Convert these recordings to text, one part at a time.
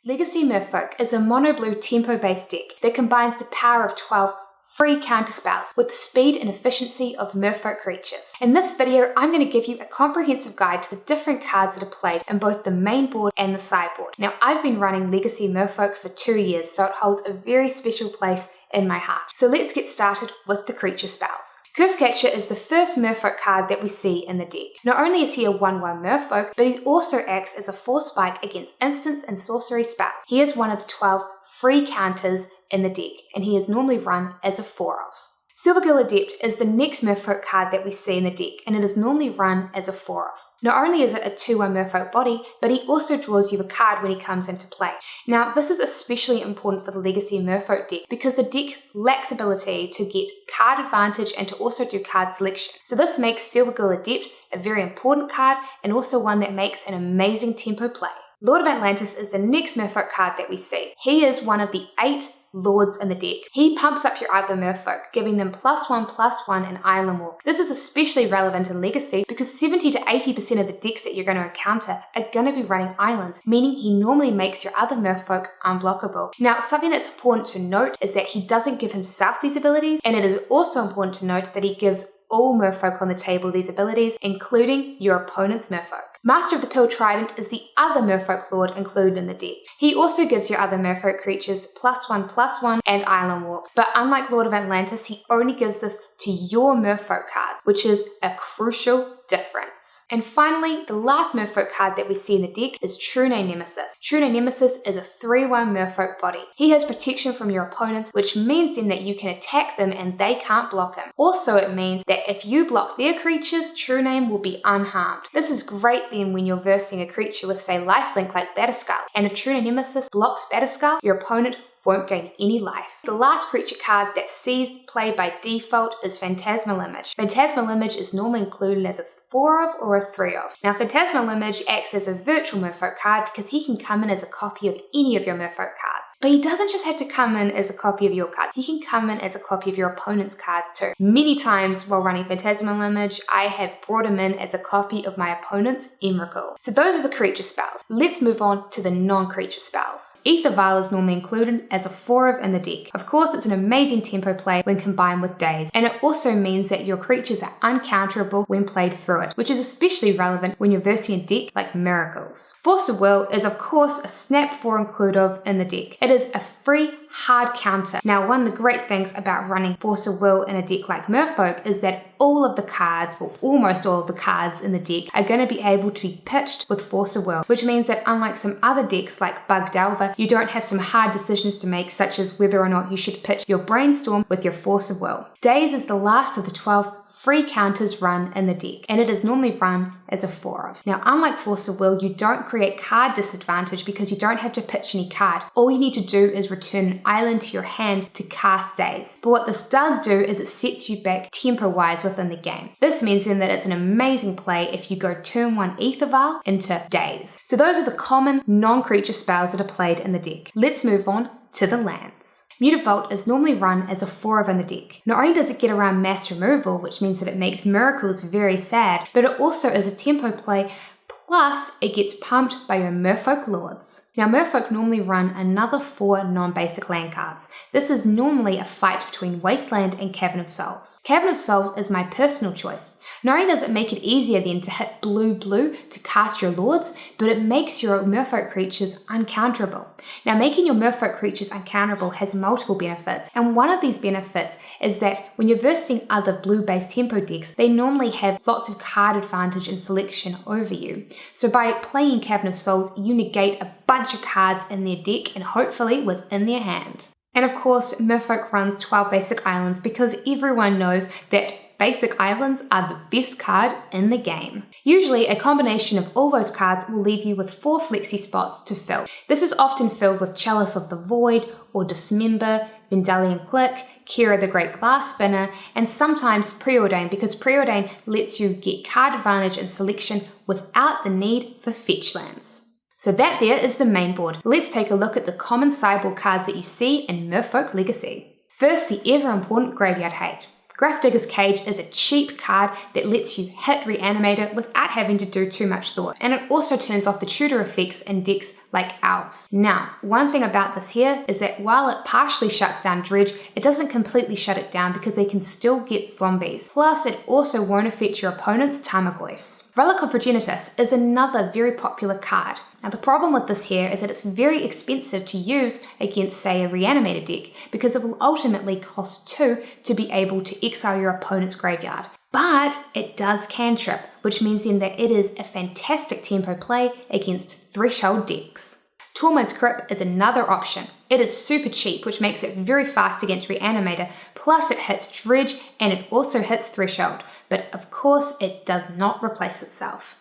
Legacy Merfolk is a mono-blue tempo-based deck that combines the power of 12 free counterspells with the speed and efficiency of Merfolk creatures. In this video, I'm going to give you a comprehensive guide to the different cards that are played in both the main board and the sideboard. Now, I've been running Legacy Merfolk for 2 years, so it holds a very special place in my heart. So let's get started with the creature spells. Cursecatcher is the first Merfolk card that we see in the deck. Not only is he a 1/1 Merfolk, but he also acts as a forcespike against instants and sorcery spells. He is one of the 12 free counters in the deck, and he is normally run as a 4-of. Silvergill Adept is the next Merfolk card that we see in the deck, and it is normally run as a 4-of. Not only is it a 2/1 Merfolk body, but he also draws you a card when he comes into play. Now, this is especially important for the Legacy Merfolk deck because the deck lacks ability to get card advantage and to also do card selection. So this makes Silvergill Adept a very important card and also one that makes an amazing tempo play. Lord of Atlantis is the next Merfolk card that we see. He is one of the 8 lords in the deck. He pumps up your other Merfolk, giving them +1/+1 in Islandwalk. This is especially relevant in Legacy because 70 to 80% of the decks that you're going to encounter are going to be running islands, meaning he normally makes your other Merfolk unblockable. Now, something that's important to note is that he doesn't give himself these abilities, and it is also important to note that he gives all Merfolk on the table these abilities, including your opponent's Merfolk. Master of the Pearl Trident is the other Merfolk Lord included in the deck. He also gives your other Merfolk creatures +1/+1 and Islandwalk, but unlike Lord of Atlantis, he only gives this to your Merfolk cards, which is a crucial difference. And finally, the last Merfolk card that we see in the deck is True-Name Nemesis. True-Name Nemesis is a 3/1 Merfolk body. He has protection from your opponents, which means then that you can attack them and they can't block him. Also, it means that if you block their creatures, True-Name will be unharmed. This is great then when you're versing a creature with, say, lifelink like Batterskull, and if True-Name Nemesis blocks Batterskull, your opponent won't gain any life. The last creature card that sees play by default is Phantasmal Image. Phantasmal Image is normally included as a 4-of or a 3-of. Now, Phantasmal Image acts as a virtual Merfolk card because he can come in as a copy of any of your Merfolk cards. But he doesn't just have to come in as a copy of your cards, he can come in as a copy of your opponent's cards too. Many times while running Phantasmal Image, I have brought him in as a copy of my opponent's Emrakul. So those are the creature spells. Let's move on to the non-creature spells. Aether Vial is normally included as a 4-of in the deck. Of course, it's an amazing tempo play when combined with Daze, and it also means that your creatures are uncounterable when played through it, which is especially relevant when you're versing a deck like Miraculs. Force of Will is of course a snap 4 inclusive in the deck. It is a free hard counter. Now, one of the great things about running Force of Will in a deck like Merfolk is that all of the cards, or almost all of the cards in the deck, are going to be able to be pitched with Force of Will, which means that unlike some other decks like Bug Delver, you don't have some hard decisions to make, such as whether or not you should pitch your Brainstorm with your Force of Will. Daze is the last of the 12 free counters run in the deck, and it is normally run as a 4-of. Now, unlike Force of Will, you don't create card disadvantage because you don't have to pitch any card. All you need to do is return an island to your hand to cast Daze. But what this does do is it sets you back tempo-wise within the game. This means then that it's an amazing play if you go turn 1 Aether Vial into Daze. So those are the common non-creature spells that are played in the deck. Let's move on to the lands. Mutavault is normally run as a 4-of in the deck. Not only does it get around mass removal, which means that it makes Miraculs very sad, but it also is a tempo play, plus it gets pumped by your Merfolk Lords. Now, Merfolk normally run another 4 non-basic land cards. This is normally a fight between Wasteland and Cavern of Souls. Cavern of Souls is my personal choice. Not only does it make it easier then to hit blue to cast your Lords, but it makes your Merfolk creatures uncounterable. Now, making your Merfolk creatures uncounterable has multiple benefits, and one of these benefits is that when you're versing other blue-based tempo decks, they normally have lots of card advantage and selection over you. So by playing Cavern of Souls, you negate a bunch of cards in their deck and hopefully within their hand. And of course, Merfolk runs 12 basic islands because everyone knows that basic islands are the best card in the game. Usually, a combination of all those cards will leave you with 4 flexi spots to fill. This is often filled with Chalice of the Void, or Dismember, Vendalion Click, Kira the Great Glass Spinner, and sometimes Preordain, because Preordain lets you get card advantage and selection without the need for fetch lands. So that there is the main board. Let's take a look at the common sideboard cards that you see in Merfolk Legacy. First, the ever important Graveyard Hate. Grafdigger's Cage is a cheap card that lets you hit Reanimator without having to do too much thought, and it also turns off the tutor effects in decks like Elves. Now, one thing about this here is that while it partially shuts down Dredge, it doesn't completely shut it down because they can still get zombies. Plus, it also won't affect your opponent's Tarmogoyfs. Relic of Progenitus is another very popular card. Now, the problem with this here is that it's very expensive to use against, say, a Reanimator deck, because it will ultimately cost 2 to be able to exile your opponent's graveyard. But it does cantrip, which means then that it is a fantastic tempo play against Threshold decks. Tormod's Crypt is another option. It is super cheap, which makes it very fast against Reanimator, plus it hits Dredge and it also hits Threshold, but of course it does not replace itself.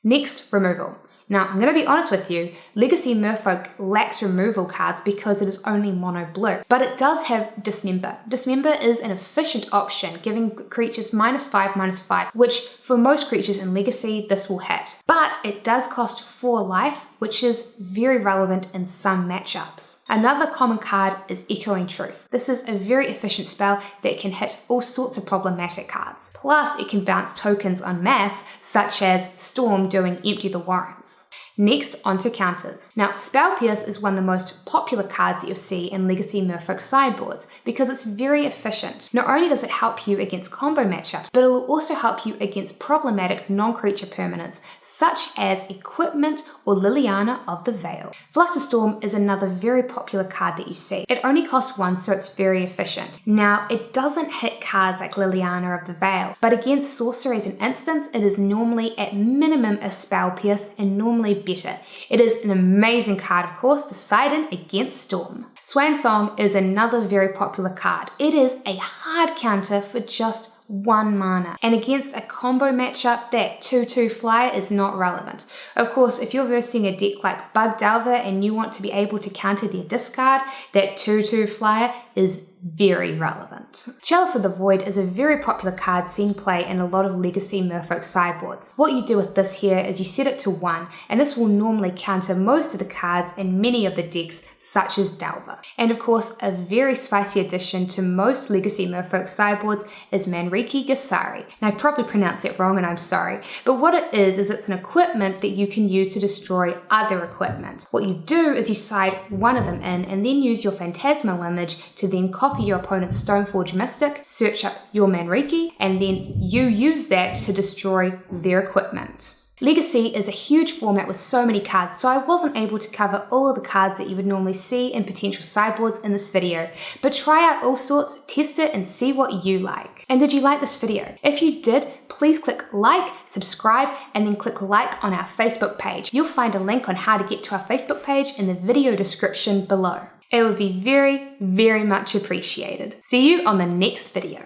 Next, removal. Now, I'm going to be honest with you, Legacy Merfolk lacks removal cards because it is only mono blue, but it does have Dismember. Dismember is an efficient option, giving creatures -5/-5, which for most creatures in Legacy, this will hit. But it does cost 4 life, which is very relevant in some matchups. Another common card is Echoing Truth. This is a very efficient spell that can hit all sorts of problematic cards. Plus, it can bounce tokens en masse, such as Storm doing Empty the Warrens. Next, onto counters. Now, Spell Pierce is one of the most popular cards that you'll see in Legacy Merfolk sideboards because it's very efficient. Not only does it help you against combo matchups, but it will also help you against problematic non-creature permanents such as Equipment or Liliana of the Veil. Flusterstorm is another very popular card that you see. It only costs 1, so it's very efficient. Now, it doesn't hit cards like Liliana of the Veil, but against sorceries and instants, it is normally at minimum a Spell Pierce and normally better. It is an amazing card, of course, to side in against Storm. Swan Song is another very popular card. It is a hard counter for just 1 mana, and against a combo matchup, that 2/2 flyer is not relevant. Of course, if you're versing a deck like Bug Delver and you want to be able to counter their discard, that 2/2 flyer is very relevant. Chalice of the Void is a very popular card seen play in a lot of Legacy Merfolk sideboards. What you do with this here is you set it to 1, and this will normally counter most of the cards in many of the decks, such as Delver. And of course, a very spicy addition to most Legacy Merfolk sideboards is Manriki Gasari. And I probably pronounced it wrong and I'm sorry, but what it is it's an equipment that you can use to destroy other equipment. What you do is you side one of them in and then use your Phantasmal Image to then copy your opponent's Stoneforge Mystic, search up your Manriki, and then you use that to destroy their equipment. Legacy is a huge format with so many cards, so I wasn't able to cover all of the cards that you would normally see in potential sideboards in this video, but try out all sorts, test it, and see what you like. And did you like this video? If you did, please click like, subscribe, and then click like on our Facebook page. You'll find a link on how to get to our Facebook page in the video description below. It would be very, very much appreciated. See you on the next video.